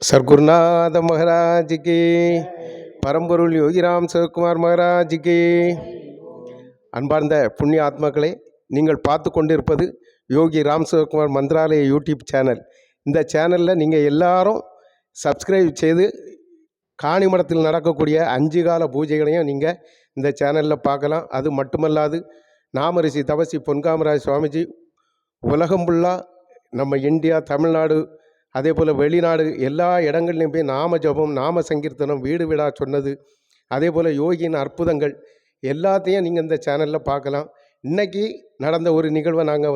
சர்க்குருநாத மகாராஜிக்கு, பரம்பொருள் யோகிராம் சிவகுமார் மகாராஜிக்கு. அன்பார்ந்த புண்ணிய ஆத்மாக்களே, நீங்கள் பார்த்து கொண்டிருப்பது யோகி ராம் சிவகுமார் மந்திராலய யூடியூப் சேனல். இந்த சேனலில் நீங்கள் எல்லாரும் சப்ஸ்கிரைப் செய்து காணிமடத்தில் நடக்கக்கூடிய 5 கால பூஜைகளையும் நீங்கள் இந்த சேனலில் பார்க்கலாம். அது மட்டுமல்லாது நாமரிஷி தபசி பொன்காமராஜ் சுவாமிஜி உலகம் ஃபுல்லாக நம்ம இந்தியா, தமிழ்நாடு, அதே போல் வெளிநாடு எல்லா இடங்கள்லையும் போய் நாம ஜபம், நாம சங்கீர்த்தனம், வீடு வீடாக சொன்னது, அதே போல் யோகியின் அற்புதங்கள் எல்லாத்தையும் நீங்கள் இந்த சேனலில் பார்க்கலாம். இன்றைக்கி நடந்த ஒரு நிகழ்வை நாங்கள்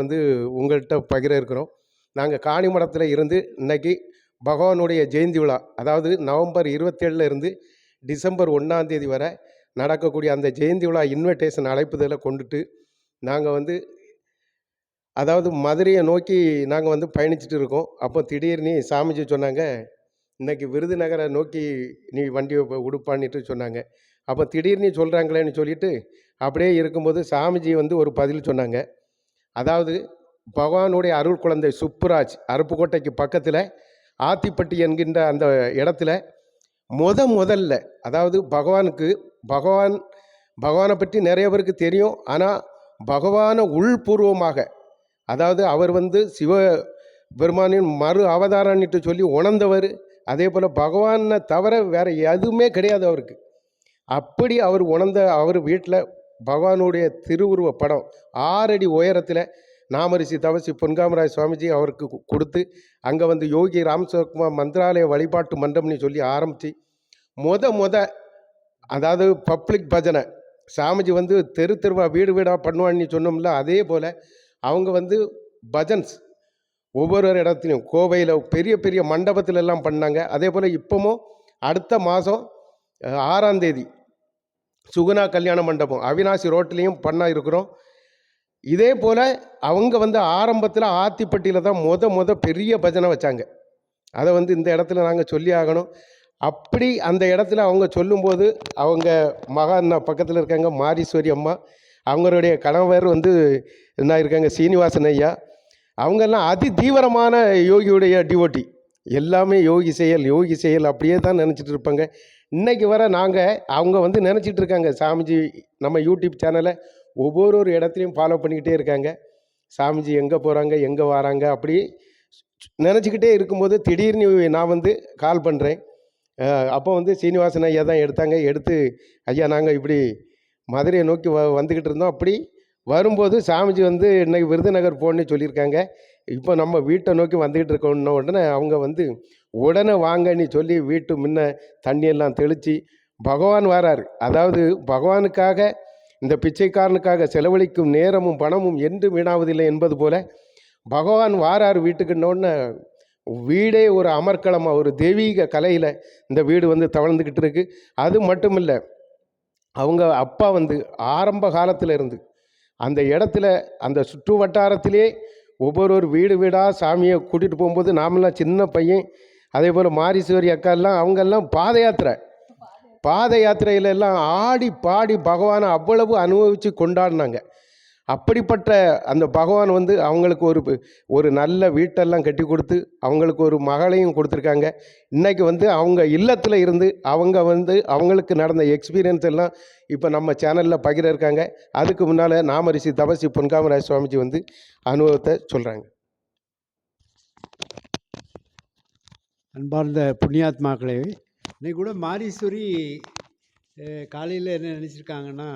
உங்கள்கிட்ட பகிர இருக்கிறோம். நாங்கள் காணிமடத்தில் இருந்து இன்றைக்கி பகவானுடைய ஜெயந்தி விழா, அதாவது நவம்பர் 27 இருந்து டிசம்பர் 1 வரை நடக்கக்கூடிய அந்த ஜெயந்தி விழா இன்விடேஷன் அழைப்புதலை கொண்டுட்டு நாங்கள் அதாவது மதுரையை நோக்கி நாங்கள் பயணிச்சுட்டு இருக்கோம். அப்போ திடீர்னு சாமிஜி சொன்னாங்க, இன்றைக்கி விருதுநகரை நோக்கி நீ வண்டியை உடுப்பான்னுட்டு சொன்னாங்க. அப்போ திடீர்னு சொல்கிறாங்களேன்னு சொல்லிவிட்டு அப்படியே இருக்கும்போது சாமிஜி ஒரு பதில் சொன்னாங்க. அதாவது பகவானுடைய அருள் குழந்தை சுப்புராஜ் அருப்புக்கோட்டைக்கு பக்கத்தில் ஆத்திப்பட்டி என்கின்ற அந்த இடத்துல முதல்ல, அதாவது பகவானை பற்றி நிறைய பேருக்கு தெரியும். ஆனால் பகவானை உள்பூர்வமாக, அதாவது அவர் சிவ பெருமானின் மறு அவதாரம்னுட்டு சொல்லி உணர்ந்தவர். அதே போல் பகவானை தவிர வேறு எதுவுமே கிடையாது அவருக்கு. அப்படி அவர் உணர்ந்த அவர் வீட்டில் பகவானுடைய திருவுருவ படம் 6 அடி உயரத்தில் நாமரிஷி தபசி பொன்காமராஜ் சுவாமிஜி அவருக்கு கொடுத்து அங்கே யோகி ராம் சிவகுமார் மந்திராலய வழிபாட்டு மண்டபம்னு சொல்லி ஆரம்பித்து அதாவது பப்ளிக் பஜனை சாமிஜி தெரு தெருவா வீடு வீடாக பண்ணுவான்னு சொன்னோம்ல. அதே போல் அவங்க பஜன்ஸ் ஒவ்வொரு இடத்துலையும் கோவையில் பெரிய பெரிய மண்டபத்தில் எல்லாம் பண்ணாங்க. அதே போல் இப்போவும் அடுத்த மாதம் 6 சுகுணா கல்யாண மண்டபம் அவினாசி ரோட்லேயும் பண்ண இருக்கிறோம். இதே போல் அவங்க ஆரம்பத்தில் ஆத்திப்பட்டியில் தான் பெரிய பஜனை வச்சாங்க. அதை இந்த இடத்துல நாங்கள் சொல்லி ஆகணும். அப்படி அந்த இடத்துல அவங்க சொல்லும்போது அவங்க மகான்னா பக்கத்தில் இருக்காங்க மாரீஸ்வரி அம்மா, அவங்களுடைய கணவர் என்ன இருக்காங்க சீனிவாசன் ஐயா. அவங்கெல்லாம் அதி தீவிரமான யோகியுடைய டிவோட்டி. எல்லாமே யோகி செயல் அப்படியே தான் நினச்சிட்டு இருப்பாங்க. இன்றைக்கி வர அவங்க நினச்சிட்டு இருக்காங்க சாமிஜி நம்ம யூடியூப் சேனலை ஒவ்வொரு இடத்துலையும் ஃபாலோ பண்ணிக்கிட்டே இருக்காங்க. சாமிஜி எங்கே போகிறாங்க எங்கே வராங்க அப்படி நினச்சிக்கிட்டே இருக்கும்போது திடீர்னு நான் கால் பண்ணுறேன். அப்போ சீனிவாசன் ஐயா தான் எடுத்து ஐயா நாங்கள் இப்படி மதுரையை நோக்கி வந்துக்கிட்டு இருந்தோம். அப்படி வரும்போது சாமிஜி இன்னைக்கு விருதுநகர் போகணுன்னு சொல்லியிருக்காங்க. இப்போ நம்ம வீட்டை நோக்கி வந்துக்கிட்டு இருக்கோன்ன உடனே அவங்க உடனே வாங்கன்னு சொல்லி வீட்டு முன்ன தண்ணியெல்லாம் தெளித்து பகவான் வராரு. அதாவது பகவானுக்காக இந்த பிச்சைக்காரனுக்காக செலவழிக்கும் நேரமும் பணமும் என்று வீணாவதில்லை என்பது போல் பகவான் வாரார் வீட்டுக்குன்னொன்னே வீடே ஒரு அமர்க்களமாக ஒரு தெய்வீக கலையில் இந்த வீடு தவழ்ந்துக்கிட்டு இருக்கு. அது மட்டும் இல்லை, அவங்க அப்பா ஆரம்ப காலத்தில் இருந்து அந்த இடத்துல அந்த சுற்று வட்டாரத்திலே ஒவ்வொரு வீடு வீடாக சாமியை கூட்டிகிட்டு போகும்போது நாமெல்லாம் சின்ன பையன், அதே போல் மாரீஸ்வரி அக்காலாம் அவங்கெல்லாம் பாத யாத்திரையில எல்லாம் ஆடி பாடி பகவானை அவ்வளவு அனுபவித்து கொண்டாடினாங்க. அப்படிப்பட்ட அந்த பகவான் அவங்களுக்கு ஒரு நல்ல வீட்டெல்லாம் கட்டி கொடுத்து அவங்களுக்கு ஒரு மகளையும் கொடுத்துருக்காங்க. இன்றைக்கி அவங்க இல்லத்தில் இருந்து அவங்க அவங்களுக்கு நடந்த எக்ஸ்பீரியன்ஸ் எல்லாம் இப்போ நம்ம சேனலில் பகிர இருக்காங்க. அதுக்கு முன்னால் நாமரிஷி தபசி பொன்காமராஜ் சுவாமிஜி அனுபவத்தை சொல்கிறாங்க. அன்பார்ந்த புண்ணியாத்மாக்களே, இன்னைக்கு கூட மாரீஸ்வரி காலையில் என்ன நினச்சிருக்காங்கன்னா,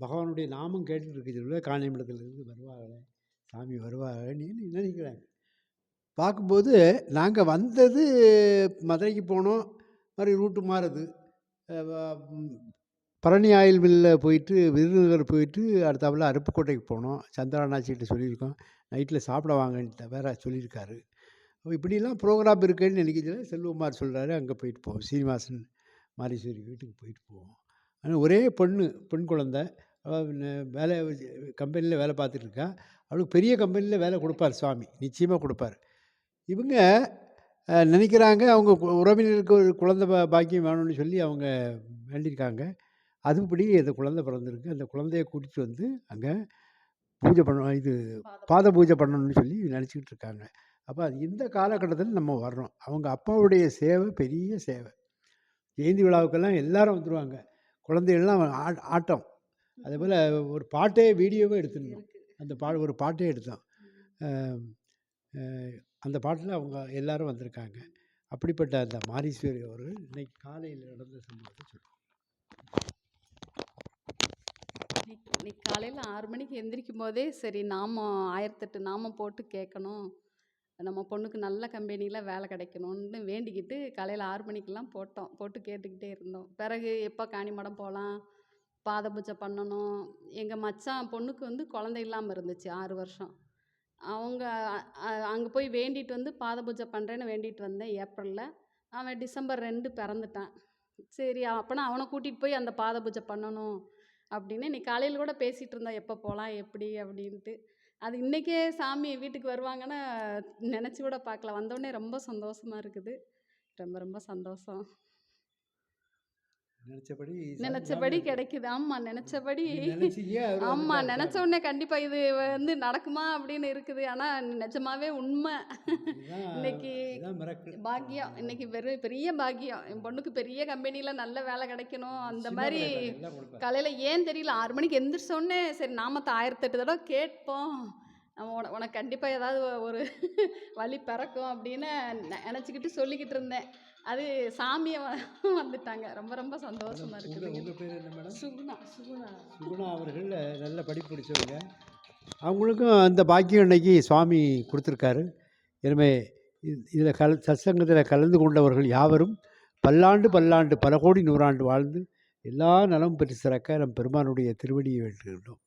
பகவானுடைய நாமம் கேட்டுட்டு இருக்குது காணிமடத்துலேருந்து வருவாங்க சாமி வருவாங்கன்னு நினைக்கிறாங்க. பார்க்கும்போது நாங்கள் வந்தது மதுரைக்கு போனோம், மாதிரி ரூட்டு மாறுது. பழனி ஆயில் மில்லில் போயிட்டு விருதுநகர் போயிட்டு அடுத்தாப்புல அருப்புக்கோட்டைக்கு போனோம். சந்திரானாச்சிகிட்ட சொல்லியிருக்கோம் நைட்டில் சாப்பிட வாங்கன்ட்டு வேற சொல்லியிருக்காரு. இப்படிலாம் ப்ரோக்ராம் இருக்குன்னு நினைக்கிறதுல செல்வகுமார் சொல்கிறாரு, அங்கே போயிட்டு போவோம். சீனிவாசன் மாரீஸ்வரி வீட்டுக்கு போயிட்டு போவோம். ஆனால் ஒரே பெண் குழந்தை வேலை கம்பெனியில் வேலை பார்த்துட்ருக்கா. அவளுக்கு பெரிய கம்பெனியில் வேலை கொடுப்பார் சுவாமி, நிச்சயமாக கொடுப்பார். இவங்க நினைக்கிறாங்க அவங்க உறவினருக்கு ஒரு குழந்தை பாக்கியம் வேணும்னு சொல்லி அவங்க வேண்டியிருக்காங்க. அதுபடி அந்த குழந்தை பிறந்திருக்கு. அந்த குழந்தைய கூட்டிகிட்டு அங்கே பூஜை பண்ண பாத பூஜை பண்ணணும்னு சொல்லி நினச்சிக்கிட்டு இருக்காங்க. அப்போ இந்த காலகட்டத்தில் நம்ம வர்றோம். அவங்க அப்பாவுடைய சேவை பெரிய சேவை. ஜெயந்தி விழாவுக்கெல்லாம் எல்லாரும் வந்துருவாங்க. குழந்தைகள்லாம் ஆட்டம். அதேபோல் ஒரு பாட்டே வீடியோவே எடுத்திருந்தோம். அந்த ஒரு பாட்டே எடுத்தோம். அஹ் அஹ் அந்த பாட்டில் அவங்க எல்லாரும் வந்திருக்காங்க. அப்படிப்பட்ட அந்த மாரீஸ்வரி அவர்கள் இன்னைக்கு காலையில் நடந்த சம்பவத்தை சொல்லுவாங்க. இன்னைக்கு காலையில் 6 மணிக்கு எந்திரிக்கும் போதே சரி நாமம் 1008 நாமம் போட்டு கேட்கணும், நம்ம பொண்ணுக்கு நல்ல கம்பெனியில் வேலை கிடைக்கணும்னு வேண்டிக்கிட்டு காலையில் 6 மணிக்கெல்லாம் போட்டு கேட்டுக்கிட்டே இருந்தோம். பிறகு எப்போ காணிமடம் போகலாம், பாத பூஜை பண்ணணும். எங்கள் மச்சான் பொண்ணுக்கு வந்து குழந்தை இல்லாமல் இருந்துச்சு 6 வருஷம். அவங்க அங்கே போய் வேண்டிட்டு வந்து பாத பூஜை பண்ணுறேன்னு வேண்டிட்டு வந்தேன் ஏப்ரலில். அவன் டிசம்பர் 2 பிறந்துட்டான். சரி அப்போனா அவனை கூட்டிகிட்டு போய் அந்த பாத பூஜை பண்ணணும் அப்படின்னு இன்னைக்கு காலையில் கூட பேசிகிட்டு இருந்தோம், எப்போ போகலாம் எப்படி அப்படின்ட்டு. அது இன்றைக்கே சாமி வீட்டுக்கு வருவாங்கன்னு நினச்சி கூட பார்க்கல. வந்தோடனே ரொம்ப சந்தோஷமாக இருக்குது. ரொம்ப ரொம்ப சந்தோஷம். நினச்சபடி கிடைக்குது. ஆமாம், நினச்சபடி. ஆமாம், நினச்ச உடனே கண்டிப்பாக இது வந்து நடக்குமா அப்படின்னு இருக்குது. ஆனால் நிஜமாவே உண்மை. இன்னைக்கு பாக்கியம், இன்னைக்கு பெரிய பாக்கியம். என் பொண்ணுக்கு பெரிய கம்பெனியில் நல்ல வேலை கிடைக்கணும். அந்த மாதிரி காலையில் ஏன் தெரியல 6 மணிக்கு எந்திரிச்ச உடனே சரி நாமத்தை 1008 தடவை கேட்போம், உனக்கு கண்டிப்பாக ஏதாவது ஒரு வழி பிறக்கும் அப்படின்னு நினச்சிக்கிட்டு சொல்லிக்கிட்டு இருந்தேன். அது சாமியை வந்துட்டாங்க. ரொம்ப ரொம்ப சந்தோஷமா இருக்குது. உங்கள் பேர் என்ன மேடம்? சுகுணா. சுகுணா அவர்கள் நல்ல படிப்பு படித்தவங்க. அவங்களுக்கும் அந்த பாக்கியம் இன்னைக்கு சுவாமி கொடுத்துருக்காரு. எனவே இதில் சத்சங்கத்தில் கலந்து கொண்டவர்கள் யாவரும் பல்லாண்டு பல கோடி நூறாண்டு வாழ்ந்து எல்லா நலமும் பெற்று சிறக்க நம் பெருமானுடைய திருவடியை வேண்டுகின்றோம்.